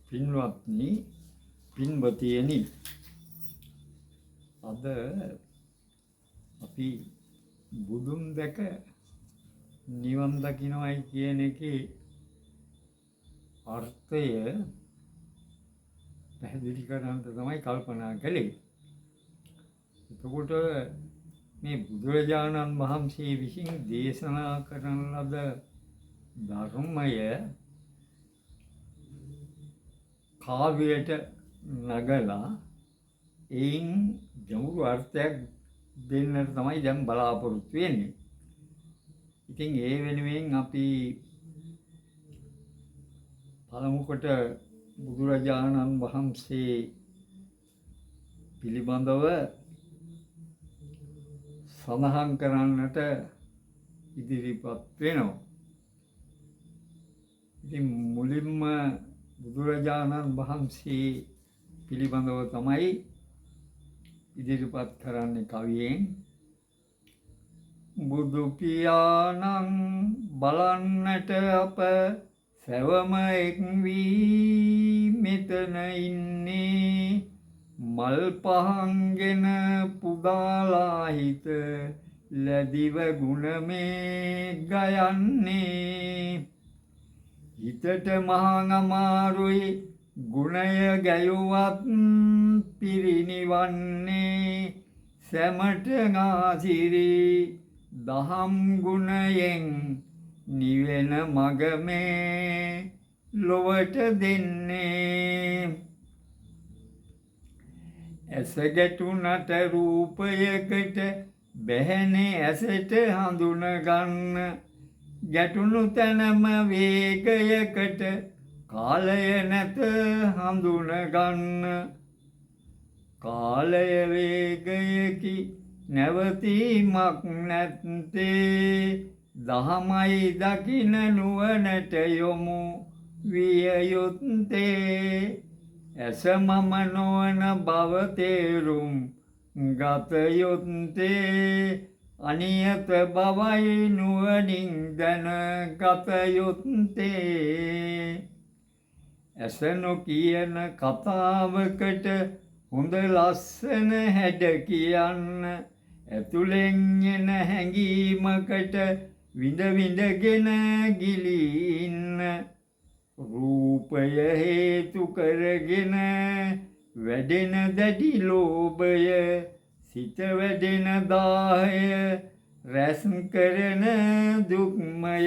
පින්වත්නි, පින්වතියනි, අද අපි බුදුන් දැක නිවන් දකින්නයි කියන එකේ අර්ථය පැහැදිලි කරන්න තමයි කල්පනා කළේ. එතකොට මේ බුදුරජාණන් වහන්සේ විසින් දේශනා කරන ලද ධර්මය කාව්‍යයට නගලා එයින් ගැඹුරු අර්ථයක් දෙන්නට තමයි දැන් බලාපොරොත්තු වෙන්නේ. ඉතින් ඒ වෙනුවෙන් අපි පළමු කොට බුදුරජාණන් වහන්සේ පිළිබඳව සඳහන් කරන්නට ඉදිරිපත් වෙනවා. ඉතින් මුලින්ම බුදුරජාණන් වහන්සේ පිළිබඳව තමයි ඉදිරිපත් කරන්නේ කවියෙන්. බුදු පියාණන් බලන්නට අප සැවම එක් වී මෙතන ඉන්නේ, මල් පහන්ගෙන පුදාලා හිත ලැදිව ගුණමේ ගයන්නේ. හිතට මහා අමාරුයි ගුණය ගැයුවත් පිරිනිවන්නේ, සැමට ආසිරි දහම් ගුණයෙන් නිවෙන මග මේ ලොවට දෙන්නේ. ඇස ගැටුණට රූපයකට බැහැනේ ඇසට හඳුන ගන්න, ගැටුණු තැනම වේගයකට කාලය නැත හඳුන ගන්න. කාලය වේගයකි නැවතීමක් නැත්තේ, දහමයි දකින නුවණට යොමු විය යුත්තේ. ඇස මම නොවන බව තේරුම් ගත යුත්තේ, අනියත බවයි නුවණින් දැනගත යුත්තේ. ඇස නොකියන කතාවකට හොඳ ලස්සන හැඩ කියන්න, ඇතුලෙන් එන හැඟීමකට විඳ විඳගෙන ගිලින්න. රූපය හේතු කරගෙන වැඩෙන දැඩි ලෝභය, සිත වැඩෙන දාහය රැස් කරන දුක්මය.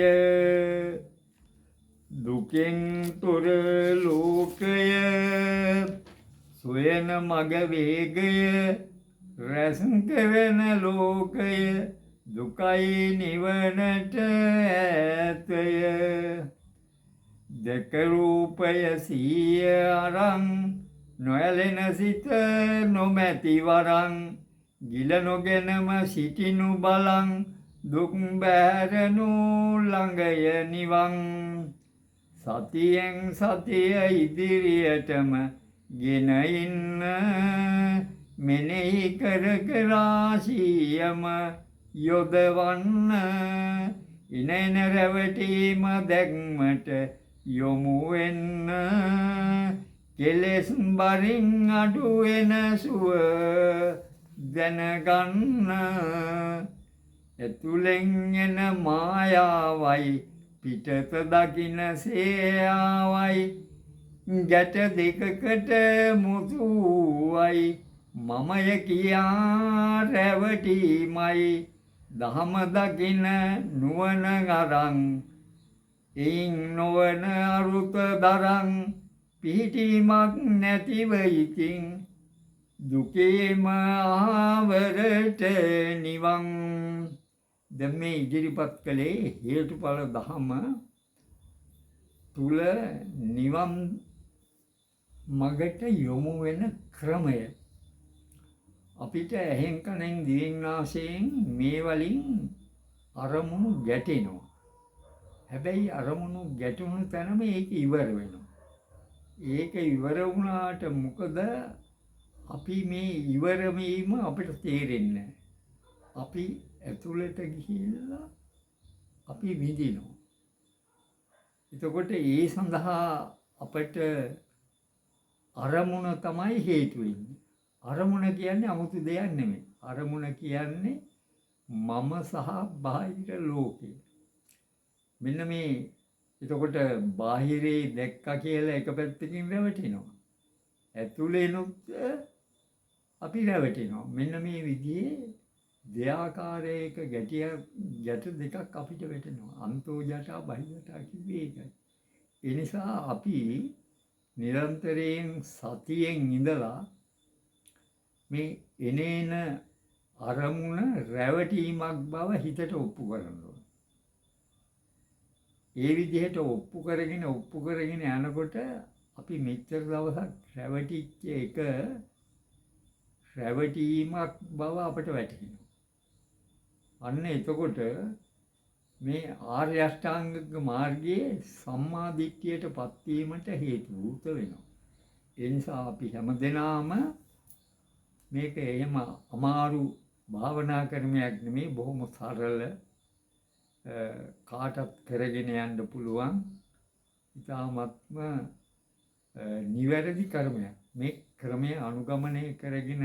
දුකෙන් තොර ලෝකය සොයන මග වේගය, රැස් කරන ලෝකය දුකයි නිවනට ඈතය. දෙක රූපය සිය අරන් නොයැලෙන සිත නොමැති වරන්, ගිල නොගෙනම සිටිනු බලන් දුක් බැහැරනු ළඟය නිවන්. සතියෙන් සතිය ඉදිරියටම ගෙන ඉන්න, මෙනෙහි කර රාශියම යොදවන්න. ඉනෙන රැවටීම දැක්මට යොමු වෙන්න, කෙලෙස් බරින් අඩු වෙන සුව දැනගන්න. ඇතුලෙන් එන මායාවයි පිටත දකින්න සේයාවයි, ගැට දෙකකට මුතුවයි මමය කියා රැවටීමයි. දහම දකින නුවණ අරන් එයින් නොවන අරුත දරන්, පිහිටීමක් නැතිව ඉතින් දුකේම ආවරට නිවන්. දැන් මේ ඉදිරිපත් කළේ හේතුඵල දහම තුල නිවන් මගට යොමු වෙන ක්‍රමය. අපිට ඇහෙන් කනෙන් දිවෙන් නාසයෙන් මේ වලින් අරමුණු ගැටෙනවා. හැබැයි අරමුණු ගැටුණු තැනම ඒක ඉවර වෙනවා. ඒක ඉවර වුණාට මොකද අපි මේ ඉවර වීම අපිට තේරෙන්නේ නැහැ. අපි ඇතුළට ගිහිල්ලා අපි විඳිනවා. එතකොට ඒ සඳහා අපට අරමුණ තමයි හේතු වෙන්නේ. අරමුණ කියන්නේ 아무තු දෙයක් නෙමෙයි. අරමුණ කියන්නේ මම සහ බාහිර ලෝකය. මෙන්න මේ එතකොට බාහිරේ දැක්කා කියලා එක පැත්තකින් රැවටෙනවා. ඇතුළේනොත් අපි රැවටෙනවා. මෙන්න මේ විදිහේ දෙආකාරයක ගැට දෙකක් අපිට වැටෙනවා. අන්තෝ ජටා බහිජටා කිව්වේ ඒකයි. ඒ නිසා අපි නිරන්තරයෙන් සතියෙන් ඉඳලා මේ එනේන අරමුණ රැවටීමක් බව හිතට ඔප්පු කරන්න ඕන. ඒ විදිහට ඔප්පු කරගෙන යනකොට අපි මෙච්චර දවසක් රැවටිච්ච එක රැවටීමක් බව අපට වැටහෙනවා. අන්න එතකොට මේ ආර්ය අෂ්ටාංගික මාර්ගයේ සම්මා දිට්ඨියටපත් වීමට හේතු වූත වෙනවා. ඒ නිසා අපි හැමදෙනාම මේක එහෙම අමාරු භාවනා ක්‍රමයක් නෙමෙයි, බොහොම සරල කාටත් කරගෙන යන්න පුළුවන් ඉතාමත්ම නිවැරදි ක්‍රමයක්. මේ ක්‍රමය අනුගමනය කරගෙන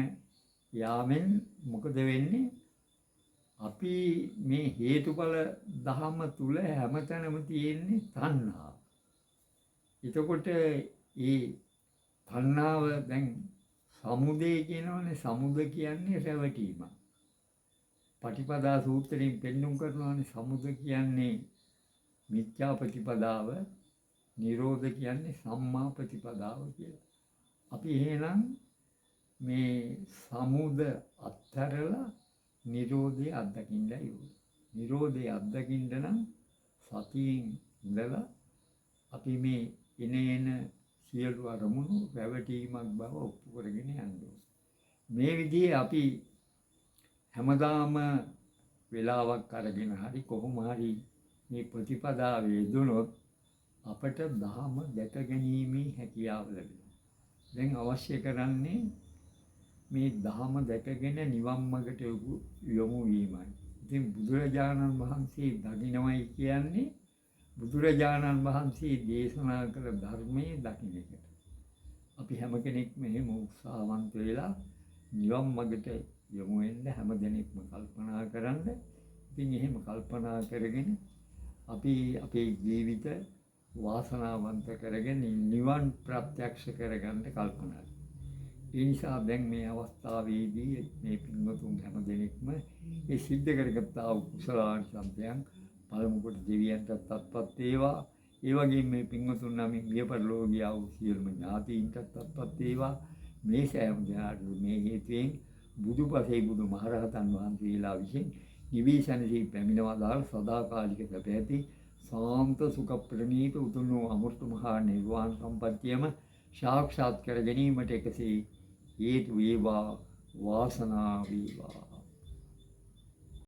යාමෙන් මොකද වෙන්නේ? අපි මේ හේතුඵල ධහම තුල හැමතැනම තියෙන්නේ තණ්හාව. එතකොට ඒ තණ්හාව දැන් සමුදය කියනවනේ. සමුද කියන්නේ රැවටීම. පටිපදා සූත්‍රයෙන් පෙන්වුම් කරනවානේ සමුද කියන්නේ මිත්‍යා ප්‍රතිපදාව, නිරෝධ කියන්නේ සම්මා ප්‍රතිපදාව කියලා. අපි එහෙනම් මේ සමුද අත්හැරලා නිරෝධය අත්දකින්නයි ඕනේ. නිරෝධය අත්දකින්න නම් සතියෙන් ඉඳලා අපි මේ එනේන සියලු අරමුණු රැවටීමක් බව ඔප්පු කරගෙන යන්න ඕනේ. මේ විදිහේ අපි හැමදාම වෙලාවක් අරගෙන හරි කොහොම හරි මේ ප්‍රතිපදාවේ යෙදුනොත් අපට ධහම දැක ගැනීමේ හැකියාව ලැබෙනවා. දැන් අවශ්‍ය කරන්නේ මේ ධහම දැකගෙන නිවන් මඟට යොමු වීමයි. ඉතින් බුදුරජාණන් වහන්සේ දකින්නමයි කියන්නේ බුදුරජාණන් වහන්සේ දේශනා කළ ධර්මයේ දකින්න එකට. අපි හැම කෙනෙක්ම එහෙම උත්සාහවන්ත වෙලා නිවන් මඟට යොමු වෙන්න හැම දෙනෙක්ම කල්පනා කරන්න. ඉතින් එහෙම කල්පනා කරගෙන අපි අපේ ජීවිත වාසනාවන්ත කරගෙන නිවන් ප්‍රත්‍යක්ෂ කරගන්න කල්පනා. ඒ නිසා දැන් මේ අවස්ථාවේදී මේ පින්වතුන් හැම දෙනෙක්ම මේ සිද්ධ කරගත්තා වූ කුසලානිසංසයන් පළමු කොට දෙවියන්ට අත්පත් වේවා. ඒ වගේම මේ පින්වතුන් නම් මිය පරලෝකියා වූ සියලුම ඥාතීන්ට අත්පත් වේවා. මේ සෑම දෙනාට මේ හේතුවෙන් බුදුපසේ බුදු මහරහතන් වහන්සේලා විසින් නිවේශනදී පැමිණවදාල් සදාකාලික සැපැති සාන්ත සුඛ ප්‍රණීත උතුම් අමෘත මහා නිර්වාණ සම්පත්තියම සාක්ෂාත් කර ගැනීමට එකසේ හේතු වේවා, වාසනාව වේවා.